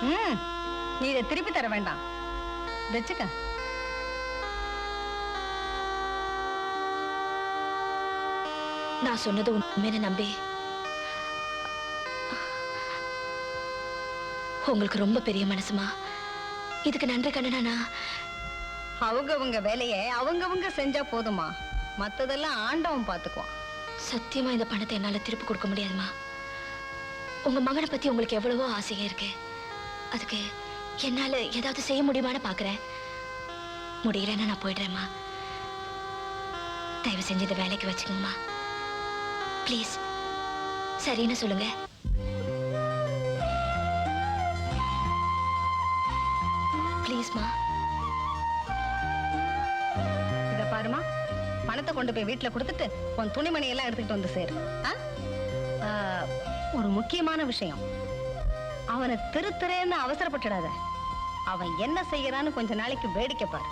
நீ இதை திருப்பி தர வேண்டாம், வச்சுக்க. நான் சொன்னது உண்மையை நம்பி உங்களுக்கு ரொம்ப பெரிய மனசுமா. இதுக்கு நன்றி கண்ணனா. அவங்கவங்க வேலையை அவங்கவங்க செஞ்சா போதுமா, மத்ததெல்லாம் ஆண்டவன் பாத்துக்குவான். சத்தியமா இந்த பணத்தை என்னால திருப்பி கொடுக்க முடியாதுமா. உங்க மகனை பத்தி உங்களுக்கு எவ்வளவோ ஆசையா இருக்கு. அதுக்கு என்னால ஏதாவது செய்ய முடியுமான்னு பாக்குறேன். முடியலன்னா நான் போயிடுறேம்மா. தயவு செஞ்சு இந்த வேலைக்கு வச்சுக்கோங்கம்மா ப்ளீஸ். சரின்னு சொல்லுங்க. ப்ளீஸ்மா. இத பாருமா, பணத்தை கொண்டு போய் வீட்டுல கொடுத்துட்டு உன் துணிமணி எல்லாம் எடுத்துக்கிட்டு வந்து சேரு. ஒரு முக்கியமான விஷயம், அவனை திருத்துறேன்னு அவசரப்பட்டுடாத. அவன் என்ன செய்யறான்னு கொஞ்ச நாளைக்கு வேடிக்கை பாரு.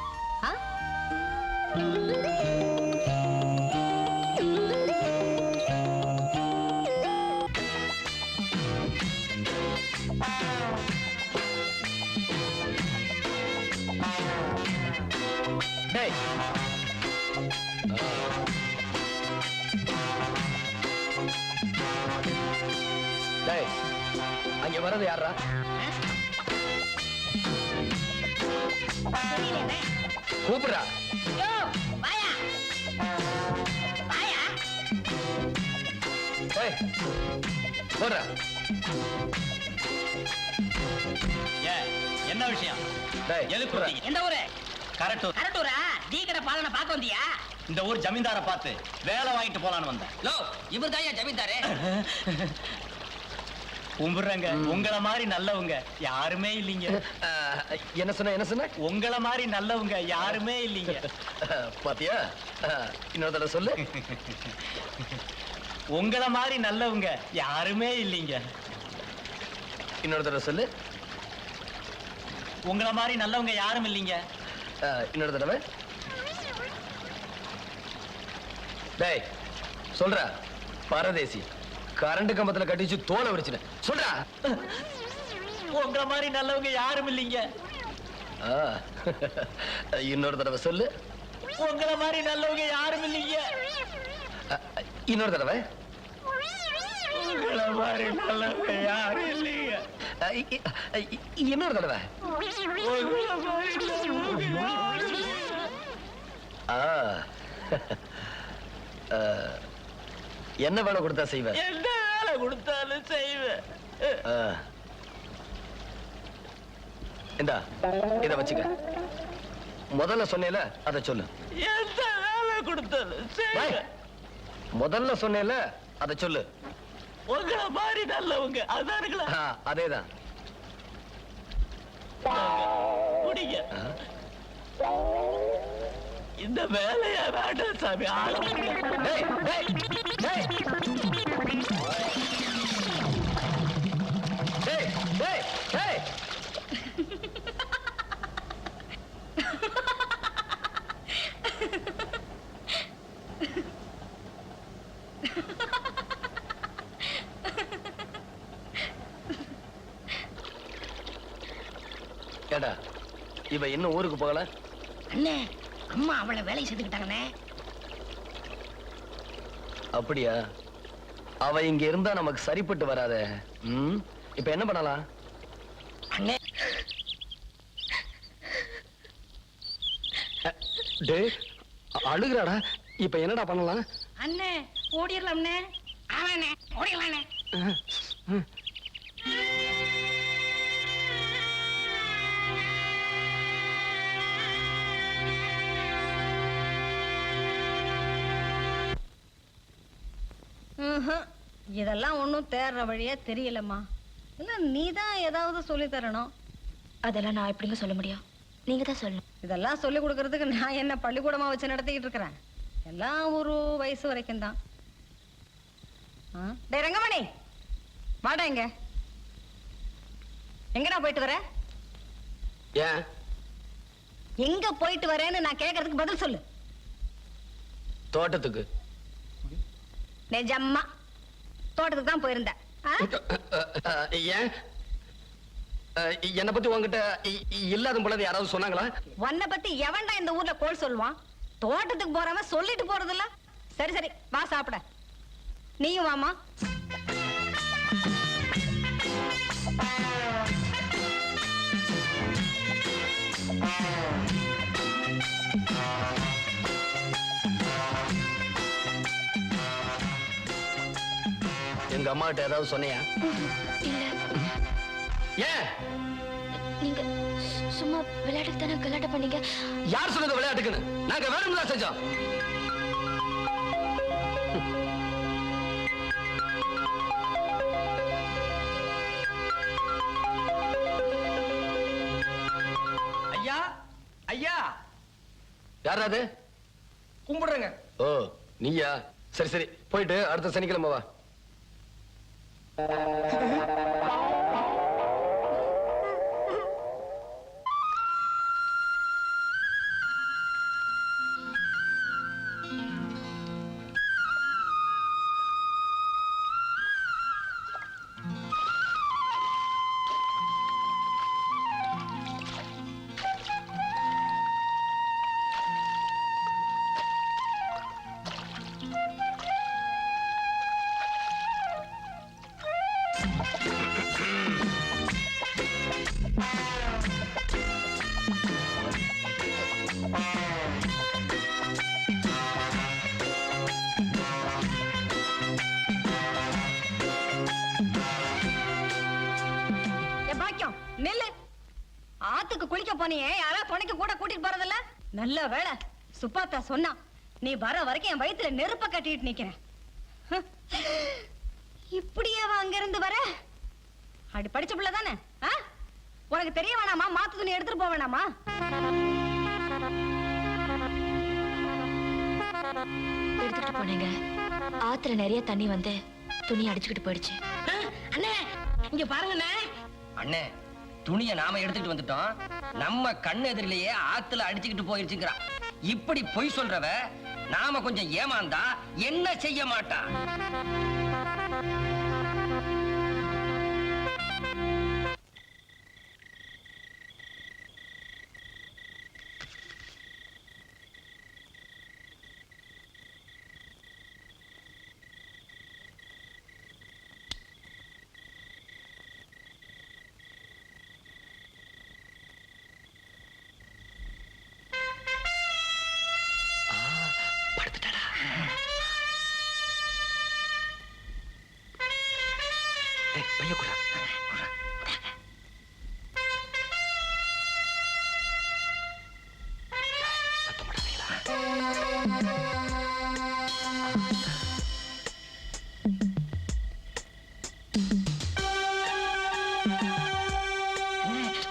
அங்க வரது யாரா? கூப்பிடுறா. என்ன விஷயம்? எந்த ஊரு? கரட்டூரா? டீ கடை பாலனை பார்க்க வந்தியா? இந்த ஊர் ஜமீன்தாரை பார்த்து வேலை வாங்கிட்டு போலான்னு வந்தேன். இவர் தான் ஜமீன்தாரு. கும்பிடுறங்க, உங்களை மாதிரி நல்லவங்க யாருமே இல்லைங்க. என்ன சொன்ன? உங்களை மாதிரி நல்லவங்க யாருமே இல்லைங்க. பாத்தியா? இன்னொரு தடவை சொல்லு. உங்களை மாதிரி நல்லவங்க யாருமே இல்லைங்க. இன்னொரு தடவை சொல்லு. உங்களை மாதிரி நல்லவங்க யாரும் இல்லைங்க. இன்னொரு தடவை. டேய் சொல்ற, பரதேசி கரண்ட் கம்பத்துல கட்டிச்சு தோலை உரிச்சுன. சொல்றா. உங்களை மாதிரி நல்லவங்க யாரும் இல்லைங்க. இன்னொரு தடவை சொல்லு. உங்களை மாதிரி நல்லவங்க யாரும் இல்லைங்க. இன்னொரு தடவை. உங்களை மாதிரி நல்லவங்க யாரும் இல்லைங்க. இன்னொரு தடவை. என்ன வேலை கொடுத்தா செய்வேன்? என்ன வேலை கொடுத்தாலும் செய்வேன். இந்தா இத வச்சுக்க. முதல்ல சொன்னேல அத சொல்லு. எந்த வேலை கொடுத்தாலும் செய்வேன். முதல்ல சொன்னேல அத சொல்லு. உங்களை மாதிரி நல்லவங்க அதானுங்களா? அதேதான். குடிங்க. இந்த வேலையா வேண்டாம் சாமி. ஏடா இவ இன்னும் ஊருக்கு போகல? அண்ணே, அம்மா அவளை வேலையை செஞ்சுக்கிட்டாங்கண்ணே. அப்படியா? அவ இங்க இருந்தா நமக்கு சரிப்பட்டு வராத. இப்ப என்ன பண்ணலாம்? அண்ணே அழுகுறாடா. இப்ப என்னடா பண்ணலாம்? அண்ணே ஓடிடலாம்ண்ணே. ஆமாண்ணே ஓடிடலாண்ணே. இதெல்லாம் ஒன்னும் தேர்ற வழியா தெரியலம்மா. இல்ல நீதான் ஏதாவது சொல்லி தரணும். அதெல்லாம் நான் எப்படிங்க சொல்ல முடியும்? நீங்க தான் சொல்லணும். இதெல்லாம் சொல்லி கொடுக்கறதுக்கு நான் என்ன பள்ளிக்கூடமா வச்சு நடத்திக்கிட்டு இருக்கிறேன்? எல்லாம் ஒரு வயசு வரைக்கும் தான். டேய் ரங்கமணி, வாடா. இங்க எங்கடா போயிட்டு வர? ஏன் எங்க போயிட்டு வரேன்னு நான் கேட்கறதுக்கு பதில் சொல்லு. தோட்டத்துக்கு. நிஜம்மா தோட்டத்துக்கு தான் போயிருந்தேன். ஏன் என்னை பத்தி உங்ககிட்ட இல்லாத பொழுது யாராவது சொன்னாங்களா? உன்னை பத்தி எவன்டா இந்த ஊர்ல கோல் சொல்லுவான்? தோட்டத்துக்கு போறவன் சொல்லிட்டு போறதில்ல. சரி சரி வா சாப்பிட. நீயும் வாமா. எங்க அம்மா கிட்ட ஏதாவது சொன்னியா? இல்ல. ஏன்? நீங்க சும்மா விளையாட்டுக்கு தானே கலாட்டம் பண்ணீங்க. யார் சொன்னது விளையாட்டுக்குன்னு? நாங்க வேணும்னு தான் செஞ்சோம். ஐயா ஐயா யாரா அது? கும்பிடுறேங்க. ஓ நீயா? சரி சரி போயிட்டு அடுத்த சனிக்கிழமை வா. நெல்லு ஆத்துக்கு குளிக்க போனியே, யாரா துணைக்கு கூட கூட்டிட்டு போறதில்ல? நல்ல வேளை சுப்பாத்தா சொன்னா. நீ வர வரைக்கும் என் வயித்துல நெருப்ப கட்டிட்டு நிக்கிறேன். இப்படியே அங்க இருந்து வர? அடி படிச்ச பிள்ளை தானே? உனக்கு தெரிய வேணாமா? மாத்து துணி எடுத்துட்டு போக வேணாமா? எடுத்துட்டு போனேங்க. ஆத்துல நிறைய தண்ணி வந்து துணி அடிச்சுக்கிட்டு போயிடுச்சு. அண்ணே இங்க பாருங்கண்ணே. அண்ணே துணியை நாம எடுத்துட்டு வந்துட்டோம். நம்ம கண்ணு எதிரிலேயே ஆத்துல அடிச்சுக்கிட்டு போயிருச்சுங்கிறா. இப்படி பொய் சொல்றவ நாம கொஞ்சம் ஏமாந்தா என்ன செய்ய மாட்டா?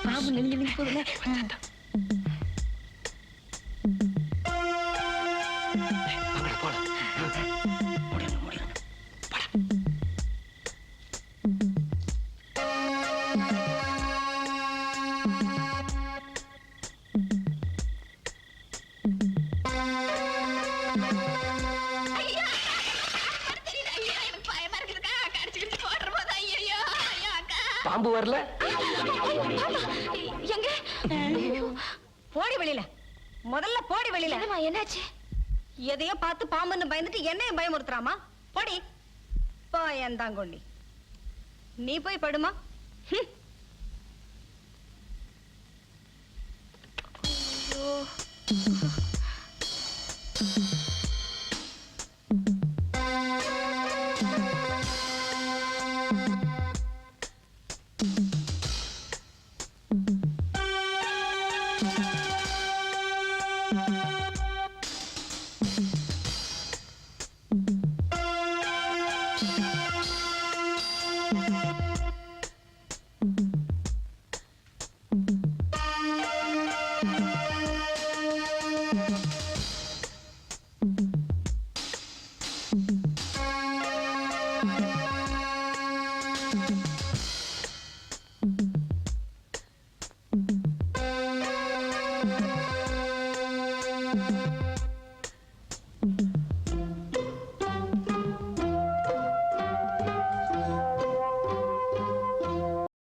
பாபு நெல்லு போதுல. பாம்பு வரல? எங்க? போடி வெளியில. முதல்ல போடி வெளியில. என்னாச்சு? எதையோ பார்த்து பாம்புன்னு பயந்துட்டு என்னையும் பயமுறுத்துறாமா? போடி பயந்தாங்கொண்டி. நீ போய் படுமா. ஐயோ.